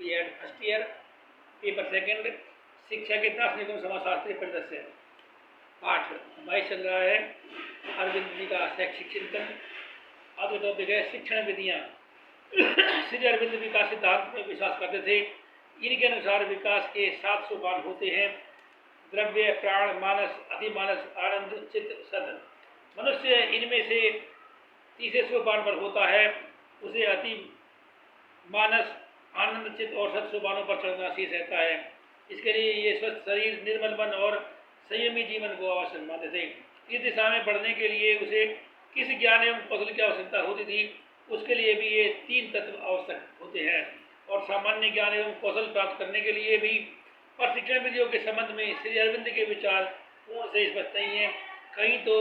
B.Ed first year, paper second, शिक्षा के दार्शनिक एवं समाजशास्त्री परिदृश्य। पाठ 22 चल रहा है अरविंद जी का शैक्षिक चिंतन। आज का टॉपिक है शिक्षण विधियाँ। श्री अरविंद विकास सिद्धांत में विश्वास करते थे। इनके अनुसार विकास के 7 सोपान होते हैं: द्रव्य, प्राण, मानस, अधिमानस, आनंद, चित्त, सद। मनुष्य इनमें से तीसरे सोपान पर होता है। उसे अति मानस, आनंद, चित्त और सत सोपानों पर चढ़ना शेष रहता है। इसके लिए ये स्वस्थ शरीर, निर्मल मन और संयमी जीवन को आवश्यक मानते थे। इस दिशा में बढ़ने के लिए उसे किस ज्ञान एवं कौशल की आवश्यकता होती थी, उसके लिए भी ये 3 तत्व आवश्यक होते हैं। और सामान्य ज्ञान एवं कौशल प्राप्त करने के लिए भी प्रशिक्षण विधियों के संबंध में श्री अरविंद के विचार पूर्ण से स्पष्ट नहीं है। कहीं तो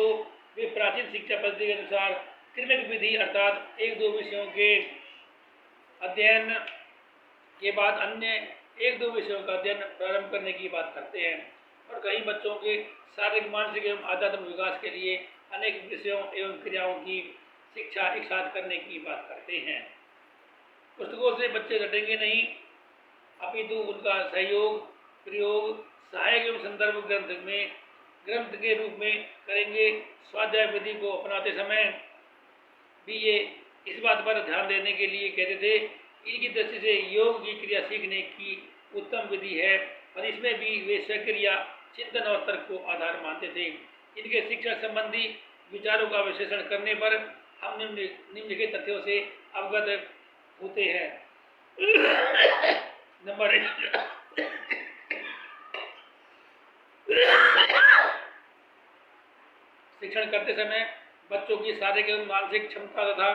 वे प्राचीन शिक्षा पद्धति के अनुसार क्रमिक विधि अर्थात 1-2 विषयों के अध्ययन के बाद अन्य 1-2 विषयों का अध्ययन प्रारंभ करने की बात करते हैं, और कई बच्चों के शारीरिक, मानसिक एवं आध्यात्मिक विकास के लिए अनेक विषयों एवं क्रियाओं की शिक्षा एक साथ करने की बात करते हैं। पुस्तकों से बच्चे रटेंगे नहीं, अपितु उनका सहयोग प्रयोग सहायक एवं संदर्भ ग्रंथ के रूप में करेंगे। स्वाध्याय विधि को अपनाते समय भी ये इस बात पर ध्यान देने के लिए कहते थे। इनकी दृष्टि से योग की क्रिया सीखने की उत्तम विधि है, और इसमें भी वे स्वक्रिया, चिंतन और तर्क को आधार मानते थे। इनके शिक्षा संबंधी विचारों का विश्लेषण करने पर हम निम्नलिखित तथ्यों से अवगत होते हैं। नंबर 1, शिक्षण करते समय बच्चों की शारीरिक एवं मानसिक क्षमता तथा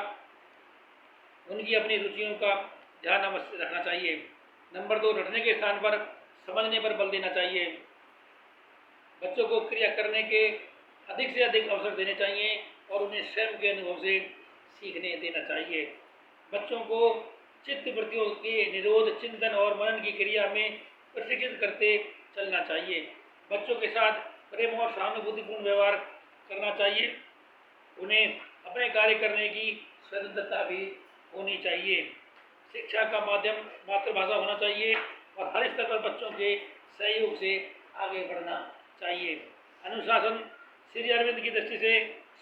उनकी अपनी रुचियों का ध्यान अवश्य रखना चाहिए। नंबर 2, रटने के स्थान पर समझने पर बल देना चाहिए। बच्चों को क्रिया करने के अधिक से अधिक अवसर देने चाहिए और उन्हें स्वयं के अनुभव से सीखने देना चाहिए। बच्चों को चित्त वृत्तियों के निरोध, चिंतन और मनन की क्रिया में प्रशिक्षित करते चलना चाहिए। बच्चों के साथ प्रेम और सहानुभूतिपूर्ण व्यवहार करना चाहिए। उन्हें अपने कार्य करने की स्वतंत्रता भी होनी चाहिए। शिक्षा का माध्यम मातृभाषा होना चाहिए और हर स्तर पर बच्चों के सहयोग से आगे बढ़ना चाहिए। अनुशासन, श्री अरविंद की दृष्टि से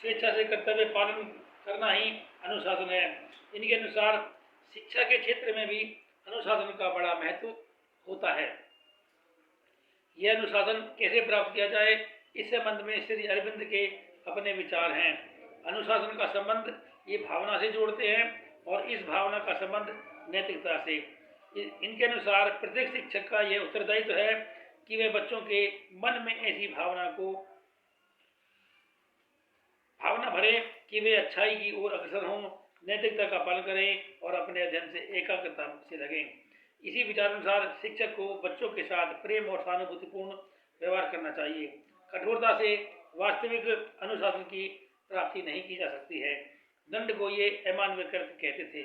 स्वेच्छा से कर्तव्य पालन करना ही अनुशासन है। इनके अनुसार शिक्षा के क्षेत्र में भी अनुशासन का बड़ा महत्व होता है। यह अनुशासन कैसे प्राप्त किया जाए, इस संबंध में श्री अरविंद के अपने विचार हैं। अनुशासन का संबंध ये भावना से जोड़ते हैं और इस भावना का संबंध नैतिकता से। इनके अनुसार प्रत्येक शिक्षक का यह उत्तरदायित्व है कि वे बच्चों के मन में ऐसी भावना भरे कि वे अच्छाई की ओर अग्रसर हों, नैतिकता का पालन करें और अपने अध्ययन से एकाग्रता से लगें। इसी विचारानुसार शिक्षक को बच्चों के साथ प्रेम और सहानुभूतिपूर्ण व्यवहार करना चाहिए। कठोरता से वास्तविक अनुशासन की प्राप्ति नहीं की जा सकती है। दंड को ये अमानवीय कृत्य कहते थे।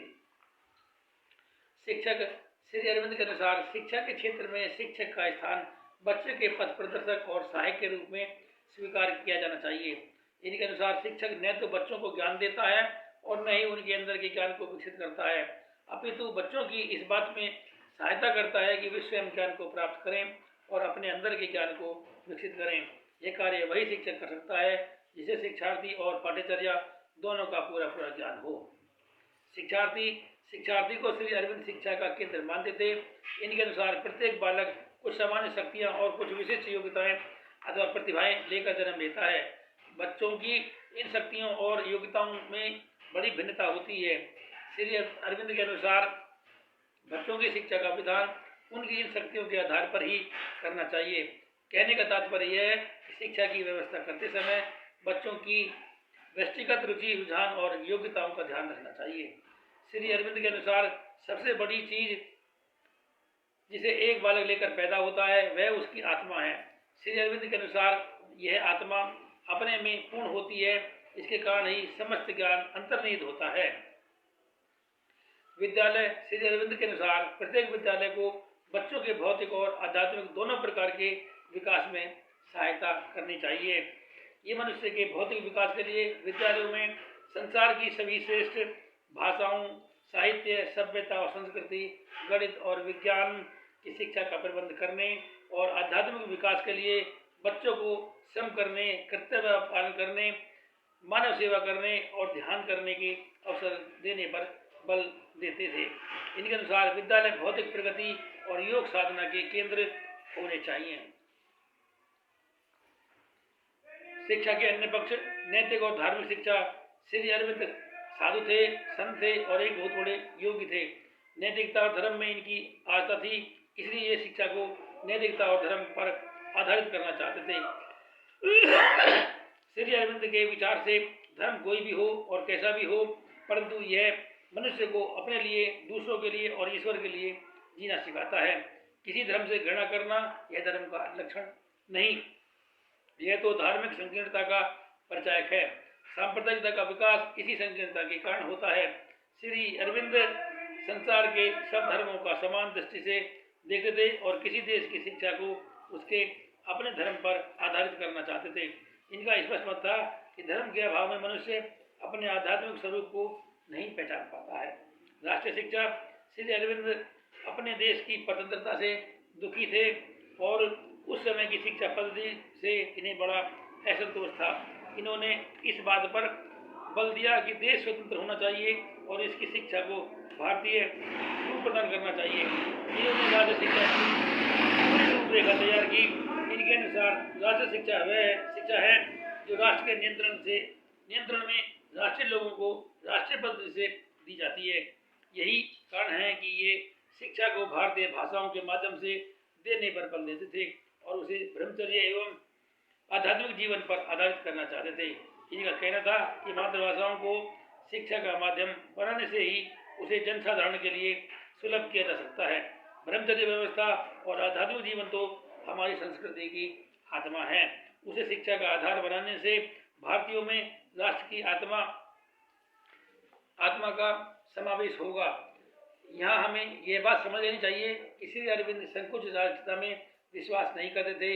शिक्षक, श्री अरविंद के अनुसार शिक्षा के क्षेत्र में शिक्षक का स्थान बच्चे के पथ प्रदर्शक और सहायक के रूप में स्वीकार किया जाना चाहिए। इनके अनुसार शिक्षक न तो बच्चों को ज्ञान देता है और न ही उनके अंदर के ज्ञान को विकसित करता है, अपितु बच्चों की इस बात में सहायता करता है कि वे स्वयं ज्ञान को प्राप्त करें और अपने अंदर के ज्ञान को विकसित करें। यह कार्य वही शिक्षक कर सकता है जिसे शिक्षार्थी और पाठ्यचर्या दोनों का पूरा ज्ञान हो। शिक्षार्थी को श्री अरविंद शिक्षा का केंद्र मानते थे। इनके अनुसार प्रत्येक बालक कुछ सामान्य शक्तियाँ और कुछ विशिष्ट योग्यताएं अथवा प्रतिभाएं लेकर जन्म लेता है। बच्चों की इन शक्तियों और योग्यताओं में बड़ी भिन्नता होती है। श्री अरविंद के अनुसार बच्चों की शिक्षा का विधान उनकी इन शक्तियों के आधार पर ही करना चाहिए। कहने का तात्पर्य यह है कि शिक्षा की व्यवस्था करते समय बच्चों की व्यक्तिगत रुचि, रुझान और योग्यताओं का ध्यान रखना चाहिए। श्री अरविंद के अनुसार सबसे बड़ी चीज जिसे एक बालक लेकर पैदा होता है वह उसकी आत्मा है। श्री अरविंद के अनुसार यह आत्मा अपने में पूर्ण होती है, इसके कारण ही समस्त ज्ञान अंतर्निहित होता है। विद्यालय, श्री अरविंद के अनुसार प्रत्येक विद्यालय को बच्चों के भौतिक और आध्यात्मिक दोनों प्रकार के विकास में सहायता करनी चाहिए। ये मनुष्य के भौतिक विकास के लिए विद्यालयों में संसार की सभी श्रेष्ठ भाषाओं, साहित्य, सभ्यता और संस्कृति, गणित और विज्ञान की शिक्षा का प्रबंध करने और आध्यात्मिक विकास के लिए बच्चों को श्रम करने, कर्तव्य पालन करने, मानव सेवा करने और ध्यान करने के अवसर देने पर बल देते थे। इनके अनुसार विद्यालय भौतिक प्रगति और योग साधना के केंद्र होने चाहिए। शिक्षा के अन्य पक्ष, नैतिक और धार्मिक शिक्षा। श्री अरविंद साधु थे, संत थे और एक बहुत बड़े योगी थे। नैतिकता और धर्म में इनकी आस्था थी, इसलिए ये शिक्षा को नैतिकता और धर्म पर आधारित करना चाहते थे। श्री अरविंद के विचार से धर्म कोई भी हो और कैसा भी हो, परंतु यह मनुष्य को अपने लिए, दूसरों के लिए और ईश्वर के लिए जीना सिखाता है। किसी धर्म से घृणा करना यह धर्म का लक्षण नहीं, यह तो धार्मिक संकीर्णता का परिचायक है। सांप्रदायिकता का विकास इसी संकीर्णता के कारण होता है। श्री अरविंद संसार के सब धर्मों का समान दृष्टि से देखते थे और किसी देश की शिक्षा को उसके अपने धर्म पर आधारित करना चाहते थे। इनका स्पष्ट मत था कि धर्म के अभाव में मनुष्य अपने आध्यात्मिक स्वरूप को नहीं पहचान पाता है। राष्ट्रीय शिक्षा। श्री अरविंद अपने देश की स्वतंत्रता से दुखी थे और उस समय की शिक्षा पद्धति से इन्हें बड़ा असंतोष था। इन्होंने इस बात पर बल दिया कि देश स्वतंत्र होना चाहिए और इसकी शिक्षा को भारतीय रूप प्रदान करना चाहिए। इन्होंने राज्य शिक्षा की रूपरेखा तैयार की। इनके अनुसार राष्ट्रीय शिक्षा वह शिक्षा है जो राष्ट्र के नियंत्रण में राष्ट्रीय लोगों को राष्ट्रीय पद्धति से दी जाती है। यही कारण है कि ये शिक्षा को भारतीय भाषाओं के माध्यम से देने पर बल देते थे और उसे ब्रह्मचर्य एवं आध्यात्मिक जीवन पर आधारित करना चाहते थे। इनका कहना था कि मातृभाषाओं को शिक्षा का माध्यम बनाने से ही उसे जनसाधारण के लिए सुलभ किया जा सकता है। ब्रह्मचर्य व्यवस्था और आध्यात्मिक जीवन तो हमारी संस्कृति की आत्मा है। उसे शिक्षा का आधार बनाने से भारतीयों में राष्ट्र की आत्मा का समावेश होगा। यहाँ हमें यह बात समझ लेनी चाहिए कि श्री अरविंद संकुचित राष्ट्रीयता में विश्वास नहीं करते थे।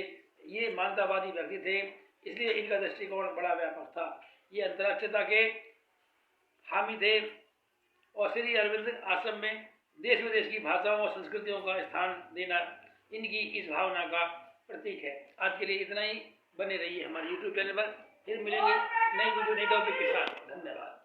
ये मानवतावादी व्यक्ति थे, इसलिए इनका दृष्टिकोण बड़ा व्यापक था। ये अंतर्राष्ट्रीयता के हामी थे और श्री अरविंद आश्रम में देश विदेश की भाषाओं और संस्कृतियों का स्थान देना इनकी इस भावना का प्रतीक है। आज के लिए इतना ही। बने रहिए हमारे YouTube चैनल पर, फिर मिलेंगे नई वीडियो नई टॉपिक के साथ। धन्यवाद।